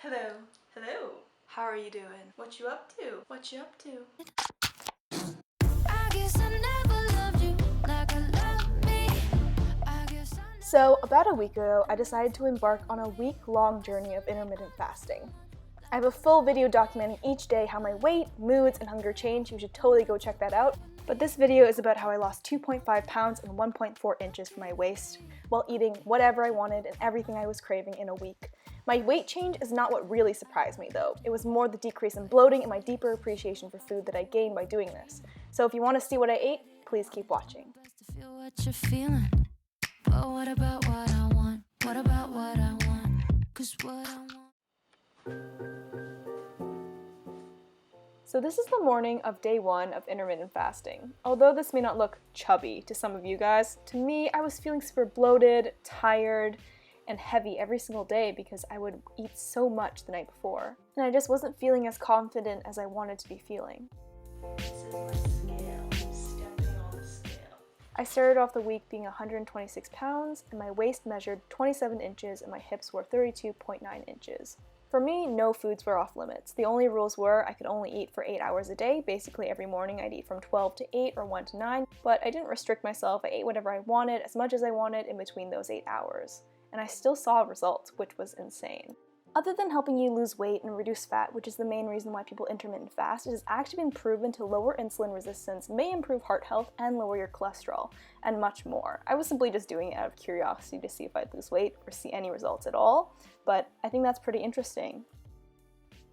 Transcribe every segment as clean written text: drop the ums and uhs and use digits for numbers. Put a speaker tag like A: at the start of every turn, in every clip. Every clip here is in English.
A: Hello. Hello. How are you doing? What you up to? What you up to? So, about a week ago, I decided to embark on a week-long journey of intermittent fasting. I have a full video documenting each day how my weight, moods, and hunger change. You should totally go check that out. But this video is about how I lost 2.5 pounds and 1.4 inches from my waist while eating whatever I wanted and everything I was craving in a week. My weight change is not what really surprised me though. It was more the decrease in bloating and my deeper appreciation for food that I gained by doing this. So if you want to see what I ate, please keep watching. But what about what I want? What about what I want? 'Cause what I want. So this is the morning of day 1 of intermittent fasting. Although this may not look chubby to some of you guys, to me I was feeling super bloated, tired, and heavy every single day because I would eat so much the night before. And I just wasn't feeling as confident as I wanted to be feeling. This is my scale. I'm stepping on the scale. I started off the week being 126 pounds, and my waist measured 27 inches and my hips were 32.9 inches. For me, no foods were off limits. The only rules were I could only eat for 8 hours a day. Basically every morning I'd eat from 12 to 8 or 1 to 9, but I didn't restrict myself. I ate whatever I wanted, as much as I wanted in between those 8 hours. And I still saw results, which was insane. Other than helping you lose weight and reduce fat, which is the main reason why people intermittent fast, it has actually been proven to lower insulin resistance, may improve heart health, and lower your cholesterol, and much more. I was simply just doing it out of curiosity to see if I'd lose weight or see any results at all, but I think that's pretty interesting.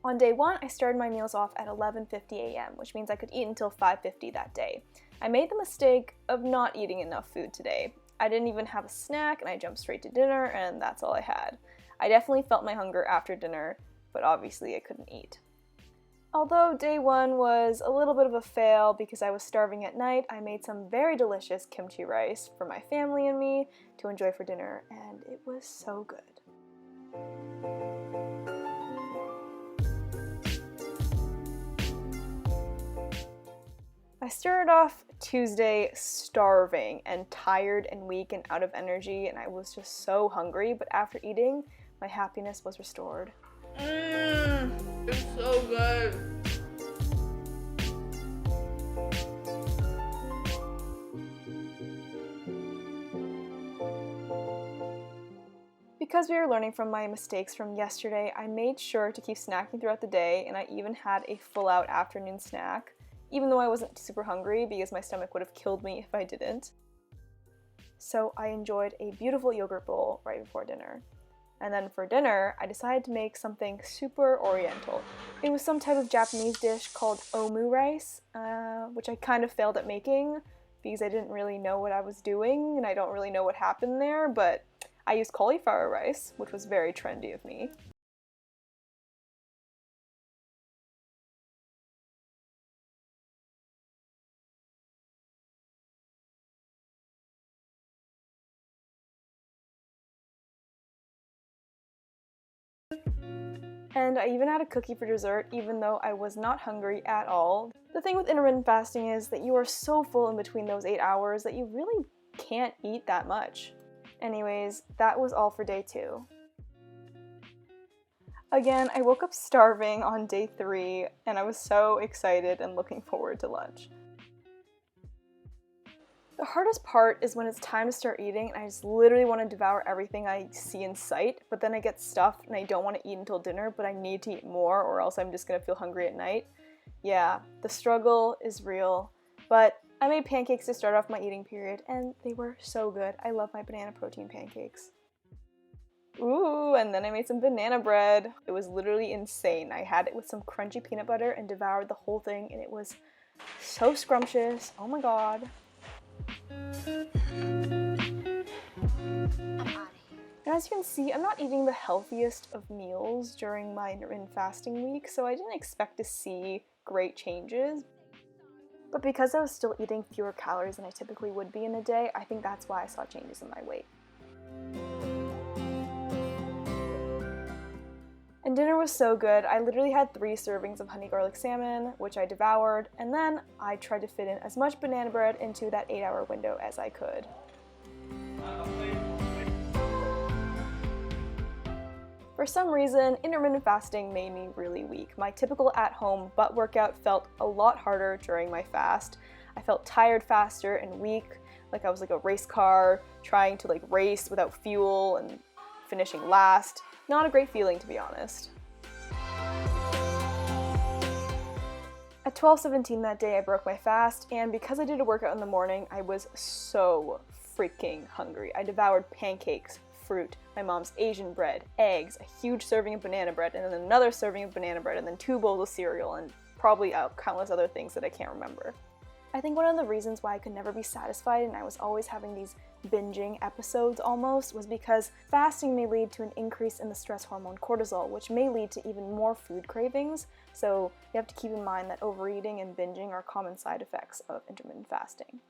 A: On day 1, I started my meals off at 11:50 a.m., which means I could eat until 5:50 that day. I made the mistake of not eating enough food today. I didn't even have a snack, and I jumped straight to dinner, and that's all I had. I definitely felt my hunger after dinner, but obviously I couldn't eat. Although day 1 was a little bit of a fail because I was starving at night, I made some very delicious kimchi rice for my family and me to enjoy for dinner, and it was so good. I started off Tuesday starving and tired and weak and out of energy, and I was just so hungry, but after eating, my happiness was restored. It's so good. Because we were learning from my mistakes from yesterday, I made sure to keep snacking throughout the day, and I even had a full-out afternoon snack, even though I wasn't super hungry because my stomach would have killed me if I didn't. So I enjoyed a beautiful yogurt bowl right before dinner. And then for dinner, I decided to make something super oriental. It was some type of Japanese dish called omu rice, which I kind of failed at making because I didn't really know what I was doing and I don't really know what happened there, but I used cauliflower rice, which was very trendy of me. And I even had a cookie for dessert, even though I was not hungry at all. The thing with intermittent fasting is that you are so full in between those 8 hours that you really can't eat that much. Anyways, that was all for day 2. Again, I woke up starving on day 3, and I was so excited and looking forward to lunch. The hardest part is when it's time to start eating and I just literally want to devour everything I see in sight, but then I get stuffed and I don't want to eat until dinner, but I need to eat more or else I'm just going to feel hungry at night. Yeah, the struggle is real, but I made pancakes to start off my eating period and they were so good. I love my banana protein pancakes. Ooh, and then I made some banana bread. It was literally insane. I had it with some crunchy peanut butter and devoured the whole thing and it was so scrumptious. Oh my god. And as you can see, I'm not eating the healthiest of meals during my intermittent fasting week, so I didn't expect to see great changes. But because I was still eating fewer calories than I typically would be in a day, I think that's why I saw changes in my weight. And dinner was so good. I literally had 3 servings of honey garlic salmon, which I devoured, and then I tried to fit in as much banana bread into that 8-hour window as I could. For some reason, intermittent fasting made me really weak. My typical at-home butt workout felt a lot harder during my fast. I felt tired faster and weak, like I was like a race car trying to race without fuel and finishing last. Not a great feeling, to be honest. At 12:17 that day, I broke my fast, and because I did a workout in the morning, I was so freaking hungry. I devoured pancakes, fruit, my mom's Asian bread, eggs, a huge serving of banana bread, and then another serving of banana bread, and then 2 bowls of cereal, and probably countless other things that I can't remember. I think one of the reasons why I could never be satisfied and I was always having these binging episodes almost was because fasting may lead to an increase in the stress hormone cortisol, which may lead to even more food cravings, so you have to keep in mind that overeating and binging are common side effects of intermittent fasting.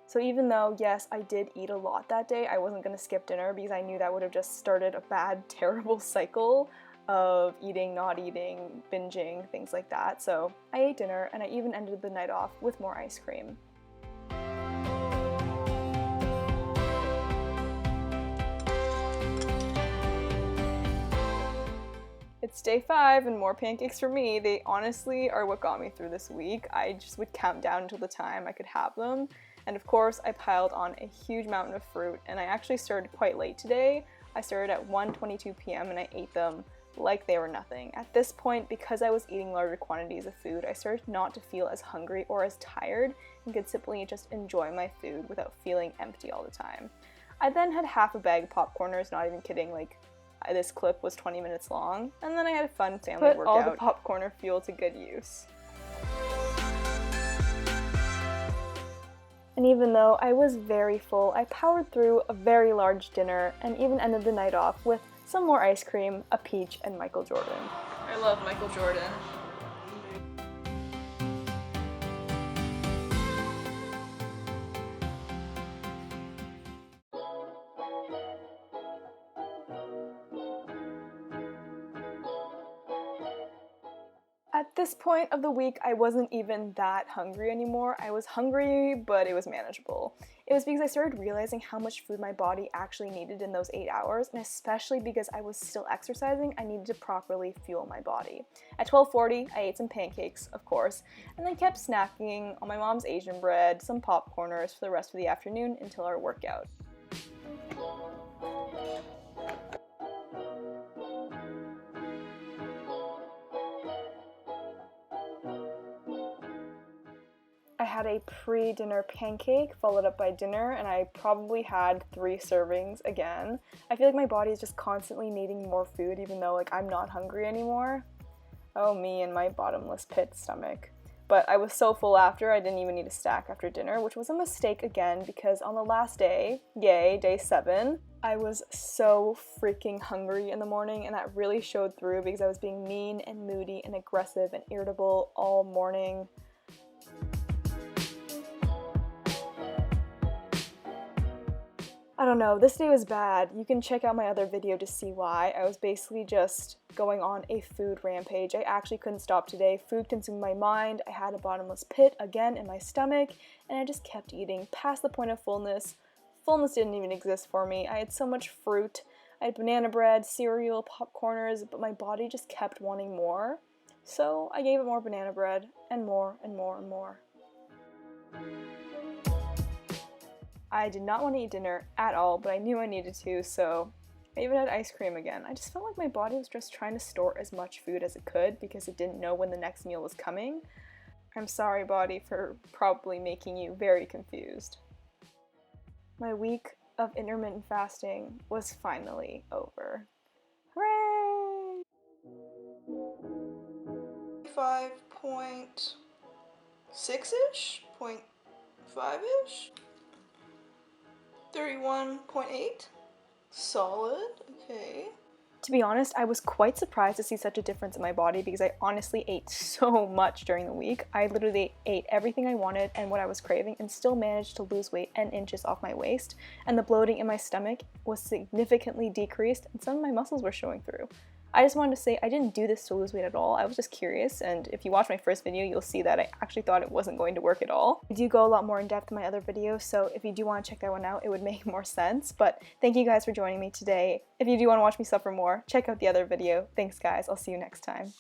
A: So even though, yes, I did eat a lot that day, I wasn't going to skip dinner because I knew that would have just started a bad, terrible cycle of eating, not eating, binging, things like that. So I ate dinner and I even ended the night off with more ice cream. It's day 5 and more pancakes for me. They honestly are what got me through this week. I just would count down until the time I could have them. And of course, I piled on a huge mountain of fruit, and I actually started quite late today. I started at 1:22 p.m. and I ate them like they were nothing. At this point, because I was eating larger quantities of food, I started not to feel as hungry or as tired and could simply just enjoy my food without feeling empty all the time. I then had half a bag of popcorners, not even kidding, this clip was 20 minutes long, and then I had a fun family workout. Put all the popcorner fuel to good use. And even though I was very full, I powered through a very large dinner and even ended the night off with some more ice cream, a peach, and Michael Jordan. I love Michael Jordan. At this point of the week, I wasn't even that hungry anymore. I was hungry, but it was manageable. It was because I started realizing how much food my body actually needed in those 8 hours, and especially because I was still exercising, I needed to properly fuel my body. At 12:40, I ate some pancakes, of course, and then kept snacking on my mom's Asian bread, some popcorners for the rest of the afternoon until our workout. I had a pre-dinner pancake followed up by dinner, and I probably had 3 servings again. I feel like my body is just constantly needing more food even though I'm not hungry anymore. Oh, me and my bottomless pit stomach. But I was so full after, I didn't even need a snack after dinner, which was a mistake again because on the last day, yay, day 7, I was so freaking hungry in the morning, and that really showed through because I was being mean and moody and aggressive and irritable all morning. I don't know, this day was bad. You can check out my other video to see why. I was basically just going on a food rampage. I actually couldn't stop today. Food consumed my mind. I had a bottomless pit again in my stomach, and I just kept eating past the point of fullness. Fullness didn't even exist for me. I had so much fruit. I had banana bread, cereal, popcorners, but my body just kept wanting more. So I gave it more banana bread, and more and more and more. I did not want to eat dinner at all, but I knew I needed to, so I even had ice cream again. I just felt like my body was just trying to store as much food as it could because it didn't know when the next meal was coming. I'm sorry, body, for probably making you very confused. My week of intermittent fasting was finally over. Hooray!
B: 5.6-ish? 0.5-ish? 31.8? Solid, okay.
A: To be honest, I was quite surprised to see such a difference in my body because I honestly ate so much during the week. I literally ate everything I wanted and what I was craving and still managed to lose weight and inches off my waist. And the bloating in my stomach was significantly decreased and some of my muscles were showing through. I just wanted to say I didn't do this to lose weight at all. I was just curious, and if you watch my first video, you'll see that I actually thought it wasn't going to work at all. I do go a lot more in depth in my other videos, so if you do want to check that one out, it would make more sense. But thank you guys for joining me today. If you do want to watch me suffer more, check out the other video. Thanks guys, I'll see you next time.